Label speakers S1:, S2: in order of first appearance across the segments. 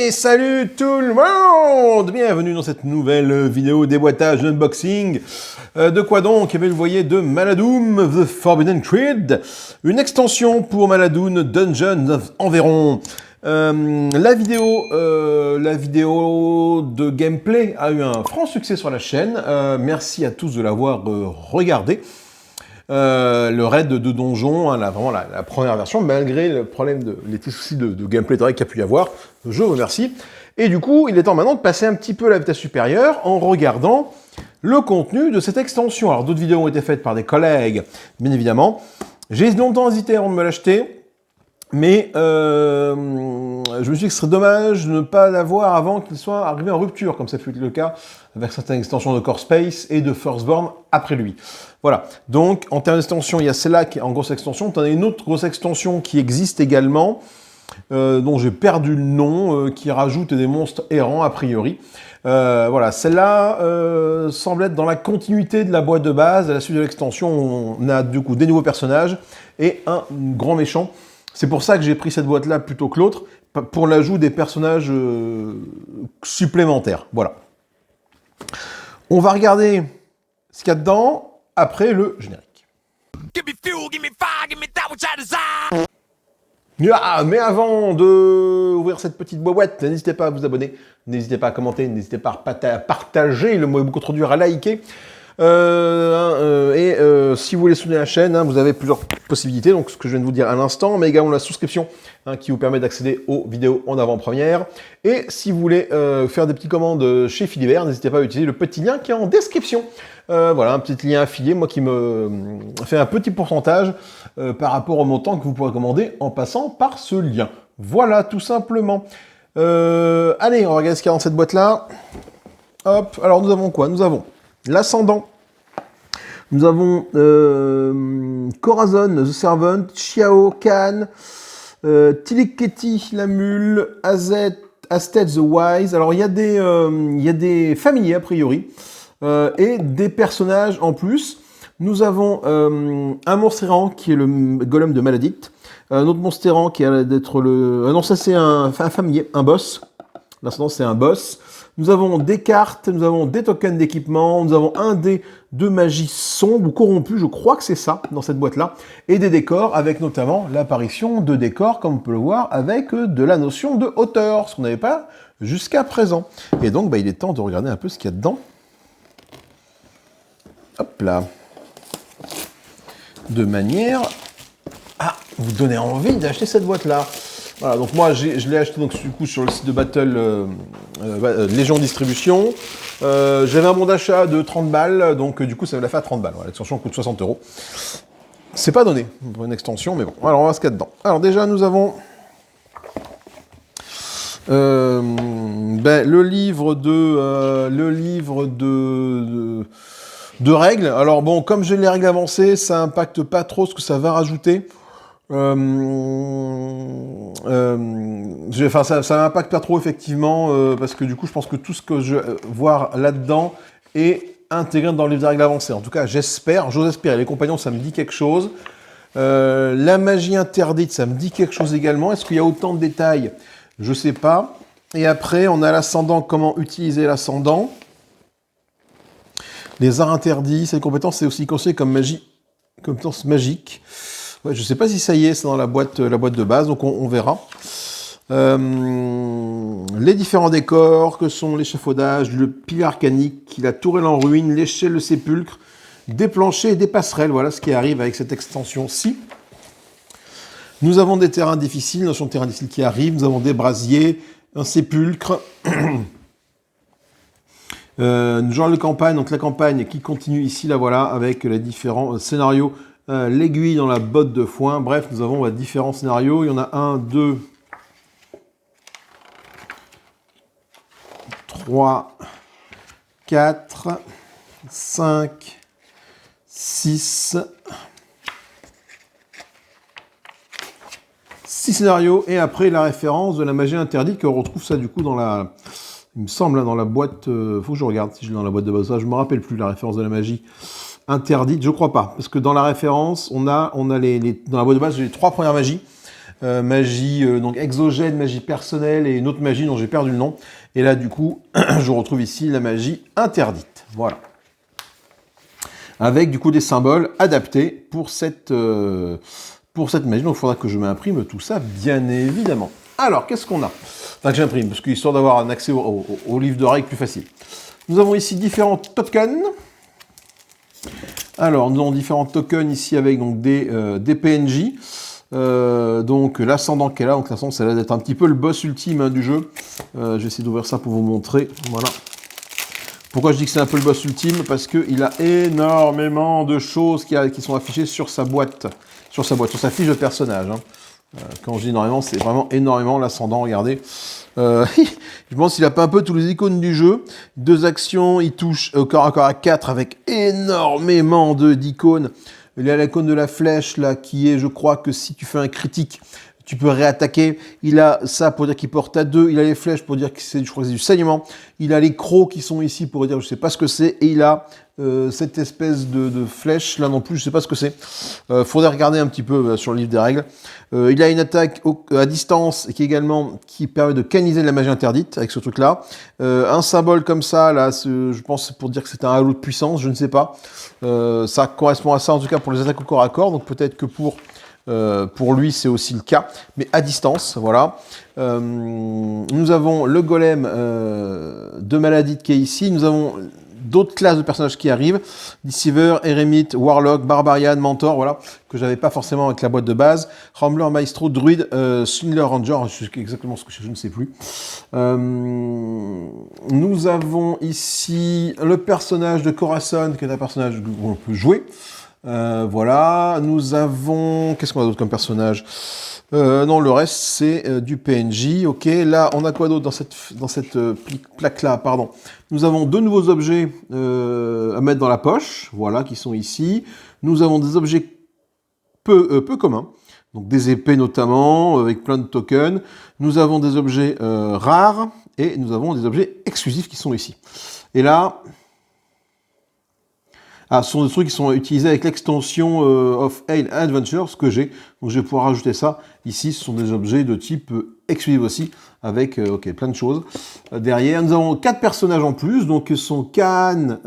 S1: Et salut tout le monde! Bienvenue dans cette nouvelle vidéo déboîtage unboxing. De quoi donc? Eh bien, vous voyez, de Maladoom The Forbidden Thread, une extension pour Maladoom Dungeons of Enverron. La vidéo de gameplay a eu un franc succès sur la chaîne. Merci à tous de l'avoir regardé. Le raid de donjon, hein, vraiment la première version, malgré le problème les petits soucis de gameplay qu'il y a pu y avoir, je vous remercie. Et du coup, il est temps maintenant de passer un petit peu à la vitesse supérieure en regardant le contenu de cette extension. Alors, d'autres vidéos ont été faites par des collègues, bien évidemment. J'ai longtemps hésité avant de me l'acheter, mais je me suis dit que ce serait dommage de ne pas l'avoir avant qu'il soit arrivé en rupture, comme ça fut le cas avec certaines extensions de Core Space et de Firstborn après lui. Voilà, donc en termes d'extension, il y a celle-là qui est en grosse extension, tu en as une autre grosse extension qui existe également, dont j'ai perdu le nom, qui rajoute des monstres errants a priori. Voilà, celle-là semble être dans la continuité de la boîte de base. À la suite de l'extension, on a du coup des nouveaux personnages et un grand méchant. C'est pour ça que j'ai pris cette boîte-là plutôt que l'autre, pour l'ajout des personnages supplémentaires. Voilà. On va regarder ce qu'il y a dedans après le générique. Ah, mais avant d'ouvrir cette petite boîte, n'hésitez pas à vous abonner, n'hésitez pas à commenter, n'hésitez pas à partager, le mot est beaucoup trop dur, à liker. Si vous voulez soutenir la chaîne, hein, vous avez plusieurs possibilités, donc ce que je viens de vous dire à l'instant, mais également la souscription hein, qui vous permet d'accéder aux vidéos en avant-première. Et si vous voulez faire des petites commandes chez Philibert, n'hésitez pas à utiliser le petit lien qui est en description. Voilà, un petit lien affilié, moi qui me fait un petit pourcentage par rapport au montant que vous pourrez commander en passant par ce lien. Voilà, tout simplement. Allez, on va regarder ce qu'il y a dans cette boîte-là. Hop, alors nous avons quoi? Nous avons l'Ascendant. Nous avons Corazon, The Servant, Xiao, Khan, Tiliketi, la Mule, Aztet, The Wise. Alors, il y a des familiers, a priori, et des personnages en plus. Nous avons un monstre errant qui est le golem de Maledict. Un autre monstre errant qui a l'air d'être le... non, ça c'est un familier, un boss. L'Ascendant, c'est un boss. Nous avons des cartes, nous avons des tokens d'équipement, nous avons un dé de magie sombre ou corrompu, je crois que c'est ça, dans cette boîte-là, et des décors, avec notamment l'apparition de décors, comme on peut le voir, avec de la notion de hauteur, ce qu'on n'avait pas jusqu'à présent. Et donc, il est temps de regarder un peu ce qu'il y a dedans. Hop là. De manière à vous donner envie d'acheter cette boîte-là. Voilà, donc moi je l'ai acheté donc, du coup, sur le site de Battle Légion Distribution. J'avais un bon d'achat de 30 balles, donc du coup ça me l'a fait à 30 balles. Voilà, l'extension coûte 60 €. C'est pas donné pour une extension, mais bon. Alors on va voir ce qu'il y a dedans. Alors déjà nous avons le livre de règles. Alors bon, comme j'ai les règles avancées, ça impacte pas trop ce que ça va rajouter. Ça m'impacte pas trop effectivement parce que du coup je pense que tout ce que je vais voir là-dedans est intégré dans le livre des règles avancées. En tout cas j'espère, j'ose espérer. Les compagnons ça me dit quelque chose. La magie interdite ça me dit quelque chose également. Est-ce qu'il y a autant de détails? Je sais pas. Et après on a l'ascendant, comment utiliser l'ascendant. Les arts interdits, cette compétence c'est aussi considéré comme magie, compétence magique. Ouais, je ne sais pas si ça y est, c'est dans la boîte de base, donc on verra. Les différents décors, que sont l'échafaudage, le pilier arcanique, la tourelle en ruine, l'échelle, le sépulcre, des planchers et des passerelles, voilà ce qui arrive avec cette extension-ci. Nous avons des terrains difficiles, notion de terrain difficile qui arrive, nous avons des brasiers, un sépulcre, genre de campagne, donc la campagne qui continue ici, là voilà, avec les différents scénarios. L'aiguille dans la botte de foin. Bref, nous avons différents scénarios. Il y en a 1, 2, 3, 4, 5, 6. 6 scénarios. Et après, la référence de la magie interdite, qu'on retrouve ça du coup dans la... Il me semble, dans la boîte... faut que je regarde si je l'ai dans la boîte de base. Je ne me rappelle plus la référence de la magie interdite, je crois pas, parce que dans la référence, on a dans la boîte de base, j'ai les 3 premières magies, magie donc exogène, magie personnelle et une autre magie dont j'ai perdu le nom. Et là, du coup, je retrouve ici la magie interdite. Voilà. Avec, du coup, des symboles adaptés pour cette magie. Donc, il faudra que je m'imprime tout ça, bien évidemment. Alors, qu'est-ce qu'on a? Enfin, que j'imprime, parce que histoire d'avoir un accès au livre de règles plus facile. Nous avons ici différents tokens. Alors, nous avons différents tokens ici avec donc, des PNJ. Donc l'ascendant qu'elle a, donc de toute façon ça a l'air d'être un petit peu le boss ultime hein, du jeu. Je vais essayer d'ouvrir ça pour vous montrer. Voilà. Pourquoi je dis que c'est un peu le boss ultime? Parce qu'il a énormément de choses qui sont affichées sur sa boîte, sur sa fiche de personnage. Hein. Quand je dis énormément, c'est vraiment énormément l'ascendant, regardez. Je pense qu'il a pas un peu tous les icônes du jeu. 2 actions, il touche au corps à corps à 4 avec énormément d'icônes. Il y a l'icône de la flèche, là, qui est, je crois que si tu fais un critique, tu peux réattaquer. Il a ça pour dire qu'il porte à 2. Il a les flèches pour dire que c'est, je crois que c'est du saignement. Il a les crocs qui sont ici pour dire, je sais pas ce que c'est. Et il a cette espèce de flèche, là non plus, je sais pas ce que c'est. Faudrait regarder un petit peu sur le livre des règles. Il a une attaque à distance qui permet de canaliser de la magie interdite avec ce truc-là. Un symbole comme ça, là, je pense pour dire que c'est un halo de puissance, je ne sais pas. Ça correspond à ça en tout cas pour les attaques au corps à corps, donc peut-être que pour lui c'est aussi le cas, mais à distance, voilà. Nous avons le golem de Maladite qui est ici, nous avons d'autres classes de personnages qui arrivent, Deceiver, Eremite, Warlock, Barbarian, Mentor, voilà, que j'avais pas forcément avec la boîte de base, Rambler, Maestro, Druid, Swindler, Ranger, exactement ce que je ne sais plus. Nous avons ici le personnage de Corazon, qui est un personnage qu'on peut jouer. Voilà, nous avons... Qu'est-ce qu'on a d'autre comme personnage? Non, le reste, c'est du PNJ. Ok, là, on a quoi d'autre dans cette plaque-là? Pardon. Nous avons 2 nouveaux objets à mettre dans la poche, voilà, qui sont ici. Nous avons des objets peu communs, donc des épées notamment, avec plein de tokens. Nous avons des objets rares, et nous avons des objets exclusifs qui sont ici. Et là... Ah, ce sont des trucs qui sont utilisés avec l'extension of Ain Adventure, ce que j'ai. Donc je vais pouvoir rajouter ça. Ici, ce sont des objets de type exclusif aussi, avec plein de choses. Derrière, nous avons 4 personnages en plus, donc ce sont Khan,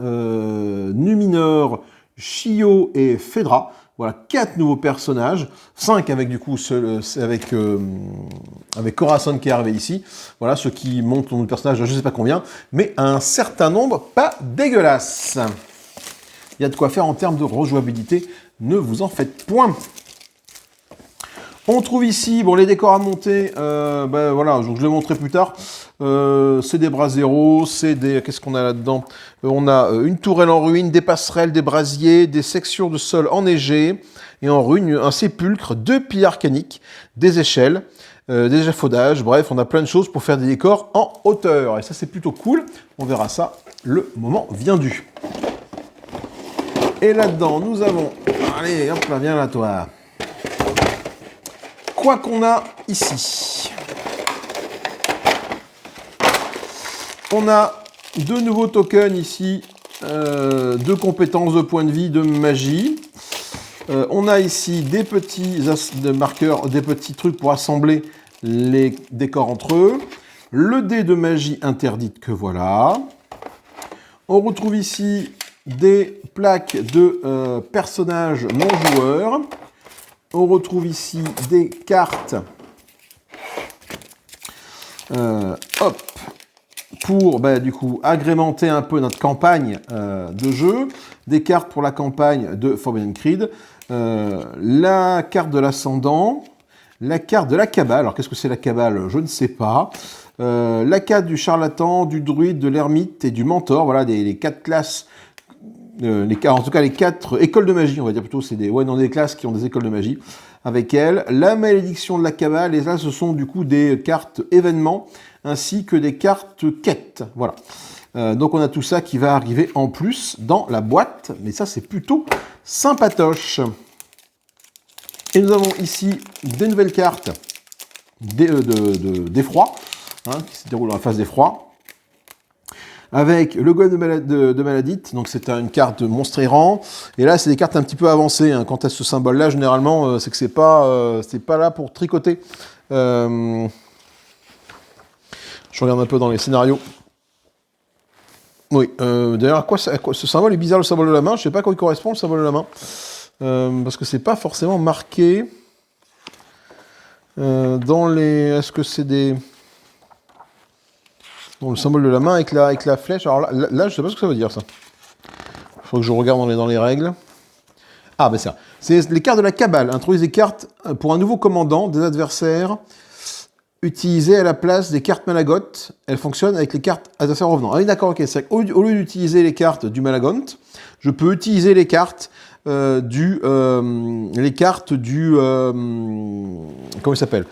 S1: Numinor, Shio et Fedra. Voilà, 4 nouveaux personnages, 5 avec du coup avec Corazon qui est arrivé ici. Voilà, ce qui monte le personnage, je ne sais pas combien, mais un certain nombre, pas dégueulasse. Il y a de quoi faire en termes de rejouabilité, ne vous en faites point. On trouve ici, bon, les décors à monter, voilà, donc je les montrerai plus tard. C'est des bras zéro, c'est des... Qu'est-ce qu'on a là-dedans? On a une tourelle en ruine, des passerelles, des brasiers, des sections de sol enneigées et en ruine, un sépulcre, 2 piliers arcaniques, des échelles, des échafaudages, bref, on a plein de choses pour faire des décors en hauteur. Et ça, c'est plutôt cool. On verra ça le moment viendru. Et là-dedans, nous avons... Allez, hop là, viens là, toi. Quoi qu'on a ici. On a 2 nouveaux tokens ici. 2 compétences de points de vie, de magie. On a ici des petits marqueurs, des petits trucs pour assembler les décors entre eux. Le dé de magie interdite que voilà. On retrouve ici... des plaques de personnages non joueurs. On retrouve ici des cartes pour du coup agrémenter un peu notre campagne de jeu. Des cartes pour la campagne de Forbidden Creed. La carte de l'ascendant. La carte de la cabale. Alors qu'est-ce que c'est la cabale? Je ne sais pas. La carte du charlatan, du druide, de l'ermite et du mentor. Voilà les 4 classes. En tout cas, les 4 écoles de magie, on va dire plutôt, c'est des classes qui ont des écoles de magie avec elles. La malédiction de la cabale, et là, ce sont du coup des cartes événements, ainsi que des cartes quêtes. Voilà. Donc, on a tout ça qui va arriver en plus dans la boîte, mais ça, c'est plutôt sympatoche. Et nous avons ici des nouvelles cartes d'effroi, qui se déroulent dans la phase d'effroi. avec le golem de Maladite, donc c'est une carte de monstre errant, et là c'est des cartes un petit peu avancées, hein. Quant à ce symbole-là, généralement, c'est que c'est pas là pour tricoter. Je regarde un peu dans les scénarios. Oui, d'ailleurs, à quoi ce symbole est bizarre, le symbole de la main, je sais pas à quoi il correspond, le symbole de la main, parce que c'est pas forcément marqué dans les... Est-ce que c'est des... Bon, le symbole de la main avec la flèche. Alors là, je sais pas ce que ça veut dire, ça. Il faut que je regarde dans les règles. Ah, ben ça. C'est les cartes de la cabale. Introduisent des cartes pour un nouveau commandant des adversaires utilisées à la place des cartes Malagot. Elles fonctionnent avec les cartes adversaires revenants. Ah oui, d'accord, ok. Au lieu d'utiliser les cartes du Malagont, je peux utiliser les cartes comment il s'appelle,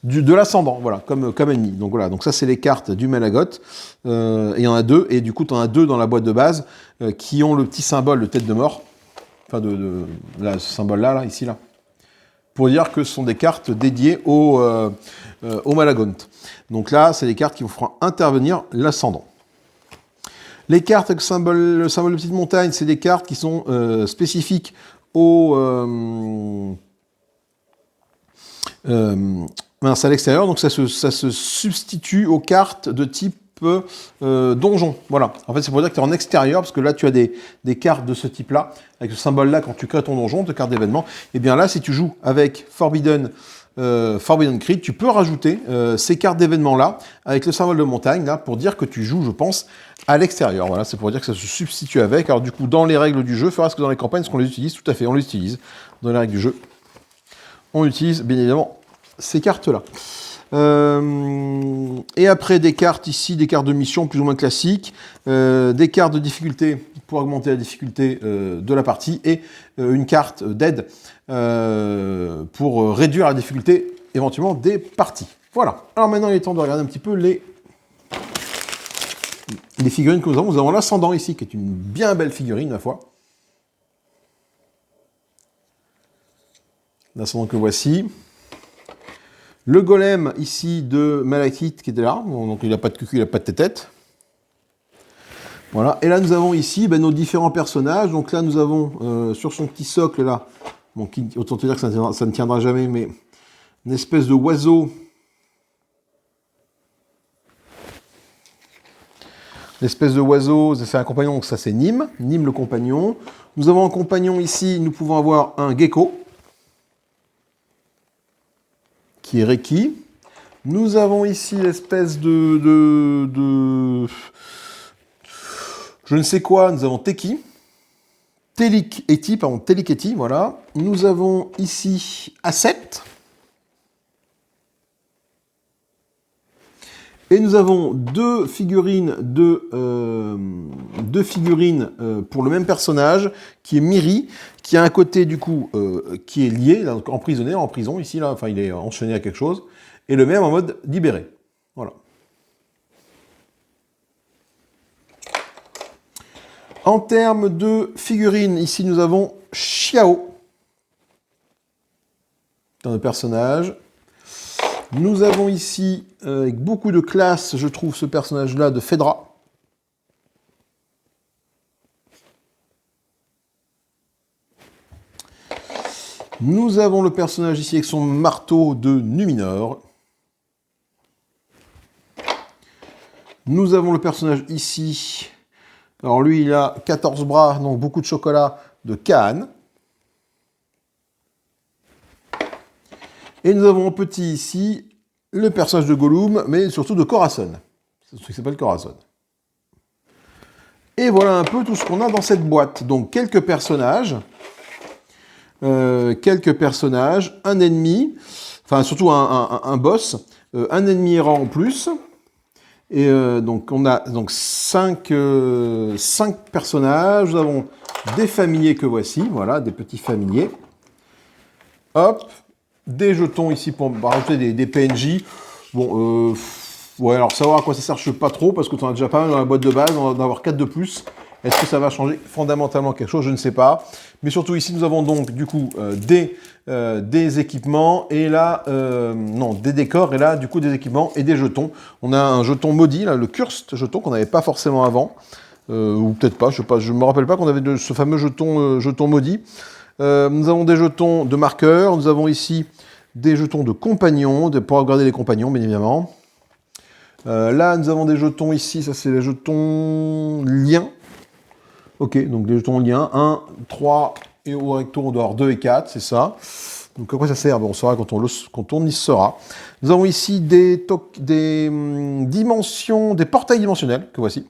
S1: de l'ascendant, voilà, comme ennemi. Donc voilà, donc ça c'est les cartes du Malagot. Il y en a deux, et du coup tu en as deux dans la boîte de base qui ont le petit symbole de tête de mort, enfin ce symbole-là, ici, là, pour dire que ce sont des cartes dédiées au Malagont. Donc là, c'est les cartes qui vous feront intervenir l'ascendant. Les cartes avec le symbole de petite montagne, c'est des cartes qui sont spécifiques à l'extérieur, donc ça se substitue aux cartes de type donjon. Voilà. En fait, c'est pour dire que tu es en extérieur, parce que là, tu as des cartes de ce type-là, avec ce symbole-là, quand tu crées ton donjon, de carte d'événement. Et bien là, si tu joues avec Forbidden Creed, tu peux rajouter ces cartes d'événements-là, avec le symbole de montagne, là, pour dire que tu joues, je pense, à l'extérieur. Voilà, c'est pour dire que ça se substitue avec. Alors du coup, dans les règles du jeu, Farasque, dans les campagnes, est-ce qu'on les utilise? Tout à fait, on les utilise. Dans les règles du jeu, on utilise, bien évidemment, ces cartes-là. Et après, des cartes ici, des cartes de mission plus ou moins classiques, des cartes de difficulté pour augmenter la difficulté de la partie, et une carte d'aide pour réduire la difficulté éventuellement des parties. Voilà. Alors maintenant, il est temps de regarder un petit peu les figurines que nous avons. Nous avons l'Ascendant ici, qui est une bien belle figurine, ma foi. L'Ascendant que voici. Le golem ici de Malakith qui était là, donc il n'a pas de cul, il n'a pas de tête. Voilà, et là nous avons ici nos différents personnages. Donc là nous avons sur son petit socle là, bon, autant te dire que ça ne tiendra jamais, mais une espèce de oiseau. L'espèce de oiseau, c'est un compagnon, donc ça c'est Nîmes le compagnon. Nous avons un compagnon ici, nous pouvons avoir un gecko, qui est Reki. Nous avons ici l'espèce de je ne sais quoi, nous avons Teki. Telik-Eti, voilà. Nous avons ici Asset. Et nous avons deux figurines pour le même personnage, qui est Miri, qui a un côté du coup qui est lié, donc emprisonné en prison ici, là, enfin il est enchaîné à quelque chose, et le même en mode libéré. Voilà. En termes de figurines, ici nous avons Xiao, dans le personnage. Nous avons ici, avec beaucoup de classe, je trouve ce personnage-là de Phaedra. Nous avons le personnage ici avec son marteau de Numénor. Nous avons le personnage ici, alors lui il a 14 bras, donc beaucoup de chocolat, de Khan. Et nous avons en petit ici le personnage de Gollum, mais surtout de Corazon. C'est ce qui s'appelle Corazon. Et voilà un peu tout ce qu'on a dans cette boîte. Donc quelques personnages, un ennemi, enfin surtout un boss, un ennemi errant en plus. Et donc on a donc 5 personnages. Nous avons des familiers que voici, voilà, des petits familiers. Hop. Des jetons ici pour rajouter des PNJ. Bon, ouais, alors savoir à quoi ça sert, je ne sais pas trop, parce que tu en as déjà pas mal dans la boîte de base, on va en avoir 4 de plus. Est-ce que ça va changer fondamentalement quelque chose? Je ne sais pas. Mais surtout ici, nous avons donc du coup des équipements et là, non, des décors et là, du coup, des équipements et des jetons. On a un jeton maudit, là, le Kurst jeton qu'on n'avait pas forcément avant. Ou peut-être pas, je sais pas, je me rappelle pas qu'on avait ce fameux jeton maudit. Nous avons des jetons de marqueurs, nous avons ici des jetons de compagnons, pour regarder les compagnons, bien évidemment. Là, nous avons des jetons ici, ça c'est les jetons liens. Ok, donc des jetons liens, 1, 3, et au recto, on doit avoir 2 et 4, c'est ça. Donc à quoi ça sert? Bon, on saura quand on y sera. Nous avons ici des dimensions, des portails dimensionnels, que voici.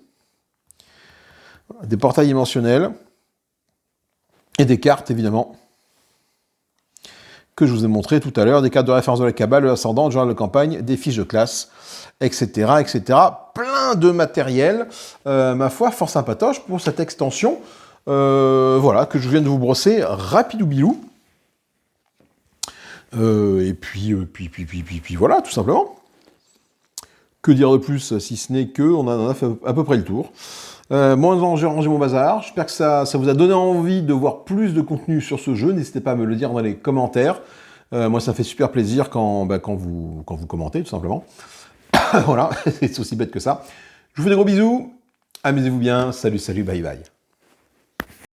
S1: Des portails dimensionnels. Et des cartes, évidemment, que je vous ai montré tout à l'heure, des cartes de référence de la Kabbale, de l'ascendant, du journal de campagne, des fiches de classe, etc., etc. Plein de matériel, ma foi, fort sympatoche pour cette extension, voilà, que je viens de vous brosser rapidou bilou. Et puis, voilà, tout simplement. Que dire de plus, si ce n'est que on en a fait à peu près le tour. Moi, j'ai rangé mon bazar. J'espère que ça vous a donné envie de voir plus de contenu sur ce jeu. N'hésitez pas à me le dire dans les commentaires. Moi, ça fait super plaisir quand vous commentez, tout simplement. Voilà, c'est aussi bête que ça. Je vous fais des gros bisous. Amusez-vous bien. Salut, salut, bye bye.